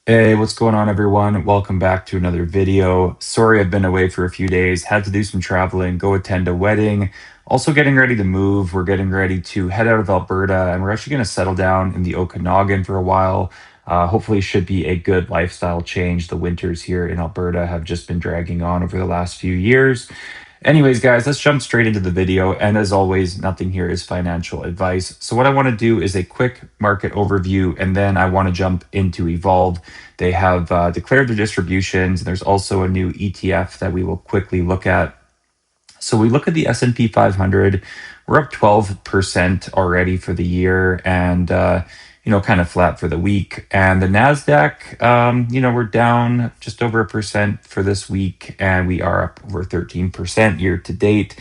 Hey, what's going on, everyone? Welcome back to another video. Sorry I've been away for a few days. Had to do some traveling, go attend a wedding. Also getting ready to move. We're getting ready to head out of Alberta, and we're actually going to settle down in the Okanagan for a while. Hopefully, should be a good lifestyle change. The winters here in Alberta have just been dragging on over the last few years. Anyways, guys, let's jump straight into the video. And as always, nothing here is financial advice. So what I want to do is a quick market overview, and then I want to jump into Evolve. They have declared their distributions. There's also a new ETF that we will quickly look at. So we look at the S&P 500. We're up 12% already for the year, and kind of flat for the week. And the Nasdaq, we're down just over 1% for this week, and we are up over 13% year to date.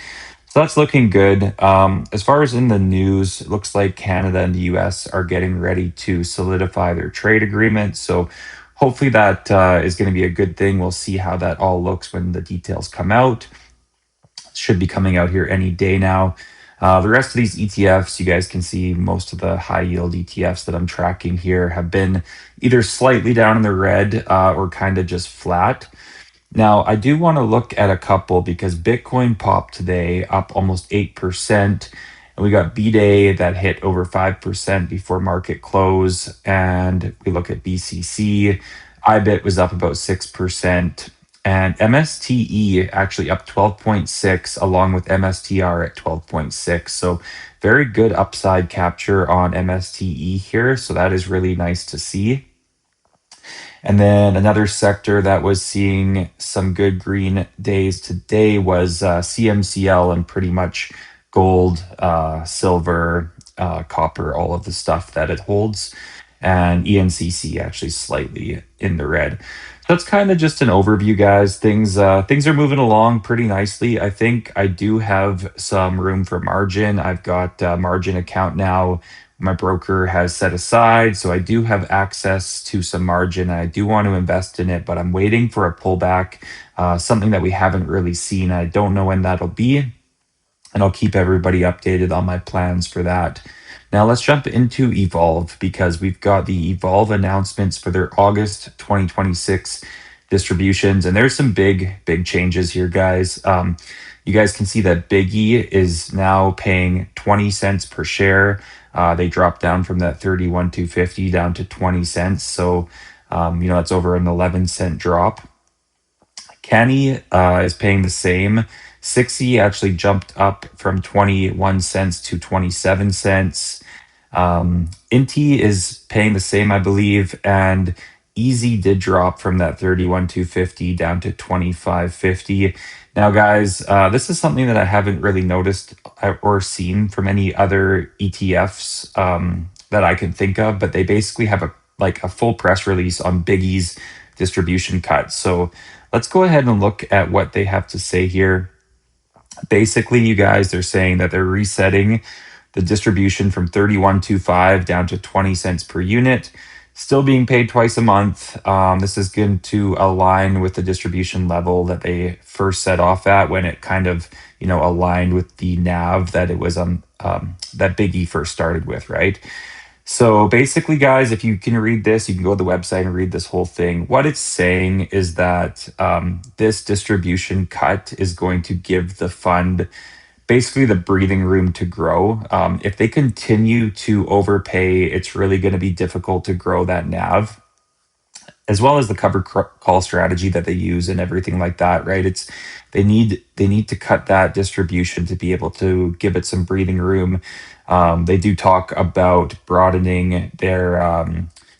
So that's looking good. As far as in the news, it looks like Canada and the US are getting ready to solidify their trade agreement. So hopefully that is going to be a good thing. We'll see how that all looks when the details come out. Should be coming out here any day now. The rest of these ETFs, you guys can see most of the high yield ETFs that I'm tracking here have been either slightly down in the red or kind of just flat. Now, I do want to look at a couple because Bitcoin popped today up almost 8%. And we got B-Day that hit over 5% before market close. And we look at BCC. IBIT was up about 6%. And MSTE actually up 12.6 along with MSTR at 12.6. So very good upside capture on MSTE here. So that is really nice to see. And then another sector that was seeing some good green days today was CMCL and pretty much gold, silver, copper, all of the stuff that it holds. And ENCC actually slightly in the red. So that's kind of just an overview, guys. Things are moving along pretty nicely. I think I do have some room for margin. I've got a margin account now my broker has set aside. So I do have access to some margin. I do want to invest in it, but I'm waiting for a pullback, something that we haven't really seen. I don't know when that'll be, and I'll keep everybody updated on my plans for that. Now let's jump into Evolve because we've got the Evolve announcements for their August 2026 distributions, and there's some big changes here, guys. You guys can see that BIGY is now paying 20 cents per share. They dropped down from that 31,250 down to 20 cents. So, that's over an 11-cent drop. Canny is paying the same. SIXY actually jumped up from 21 cents to 27 cents. Inti is paying the same, I believe. And Easy did drop from that 31,250 down to 25.50. Now, guys, this is something that I haven't really noticed or seen from any other ETFs that I can think of, but they basically have a full press release on Bigy's distribution cut. So let's go ahead and look at what they have to say here. Basically, you guys, they're saying that they're resetting the distribution from 31.25 down to 20 cents per unit, still being paid twice a month. This is going to align with the distribution level that they first set off at when it kind of, aligned with the NAV that it was on that BIGY first started with, right? So basically, guys, if you can read this, you can go to the website and read this whole thing. What it's saying is that this distribution cut is going to give the fund basically the breathing room to grow. If they continue to overpay, it's really going to be difficult to grow that NAV, as well as the cover call strategy that they use and everything like that, right? They need to cut that distribution to be able to give it some breathing room. They do talk about broadening their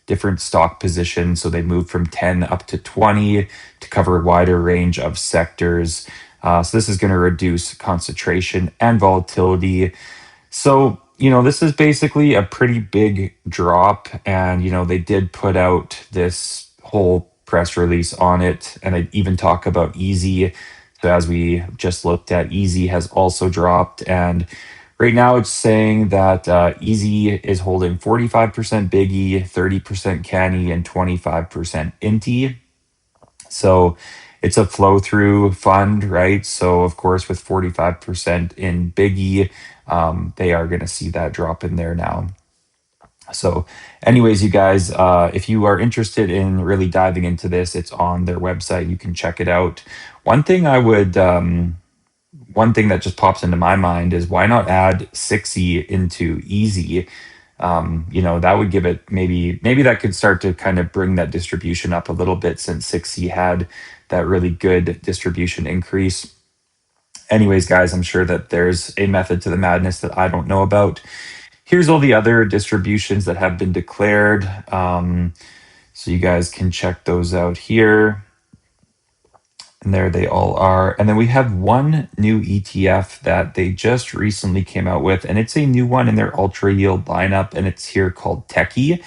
different stock positions. So they moved from 10 up to 20 to cover a wider range of sectors. So this is going to reduce concentration and volatility. So, this is basically a pretty big drop. And, they did put out this whole press release on it. And I even talk about Easy. So as we just looked at, Easy has also dropped. And right now it's saying that Easy is holding 45% Biggie, 30% Canny, and 25% Inti. So it's a flow through fund, right? So, of course, with 45% in Biggie, they are going to see that drop in there now. So, anyways, you guys, if you are interested in really diving into this, it's on their website. You can check it out. One thing I would, one thing that just pops into my mind is why not add SIXY into Easy? That would give it maybe that could start to kind of bring that distribution up a little bit since SIXY had that really good distribution increase. Anyways, guys, I'm sure that there's a method to the madness that I don't know about. Here's all the other distributions that have been declared. So you guys can check those out here. And there they all are. And then we have one new ETF that they just recently came out with, and it's a new one in their ultra yield lineup, and it's here called TECY.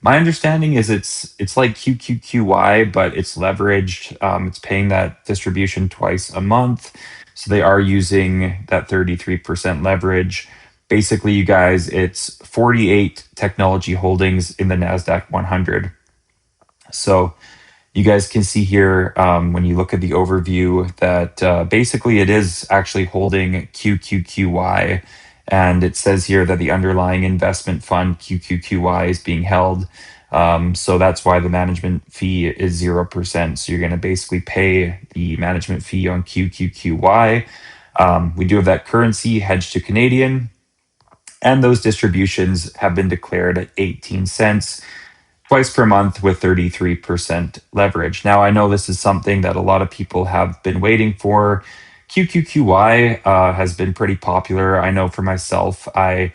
My understanding is it's like QQQY, but it's leveraged. It's paying that distribution twice a month. So they are using that 33% leverage. Basically, you guys, it's 48 technology holdings in the NASDAQ 100. So you guys can see here when you look at the overview that basically it is actually holding QQQY. And it says here that the underlying investment fund QQQY is being held. So that's why the management fee is 0%. So you're going to basically pay the management fee on QQQY. We do have that currency hedged to Canadian. And those distributions have been declared at 18 cents twice per month with 33% leverage. Now, I know this is something that a lot of people have been waiting for. QQQY has been pretty popular. I know for myself, I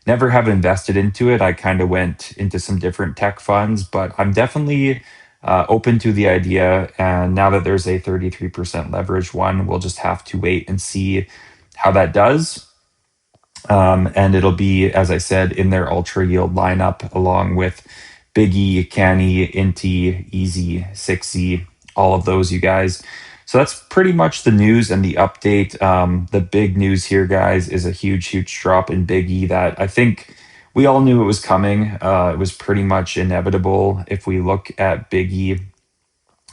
never have invested into it. I kind of went into some different tech funds, but I'm definitely open to the idea. And now that there's a 33% leverage one, we'll just have to wait and see how that does. And it'll be, as I said, in their ultra yield lineup, along with BIGY, Canny, Inti, Easy, SIXY, all of those, you guys. So that's pretty much the news and the update. The big news here, guys, is a huge drop in BIGY that I think we all knew it was coming. It was pretty much inevitable. If we look at BIGY,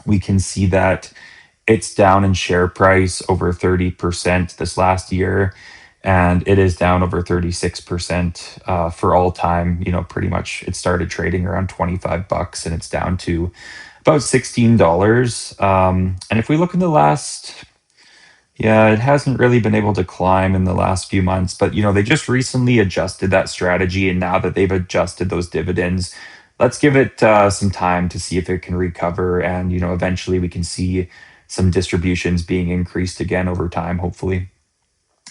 we can see that it's down in share price over 30% this last year, and it is down over 36% for all time. Pretty much it started trading around 25 bucks and it's down to about $16. And if we look in the last, yeah, it hasn't really been able to climb in the last few months, but they just recently adjusted that strategy, and now that they've adjusted those dividends, let's give it some time to see if it can recover, and eventually we can see some distributions being increased again over time, hopefully.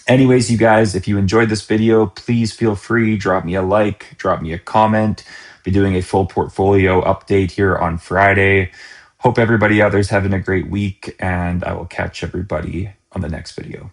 Anyways, you guys, if you enjoyed this video, please feel free, drop me a like, drop me a comment. Be doing a full portfolio update here on Friday. Hope everybody out there's having a great week, and I will catch everybody on the next video.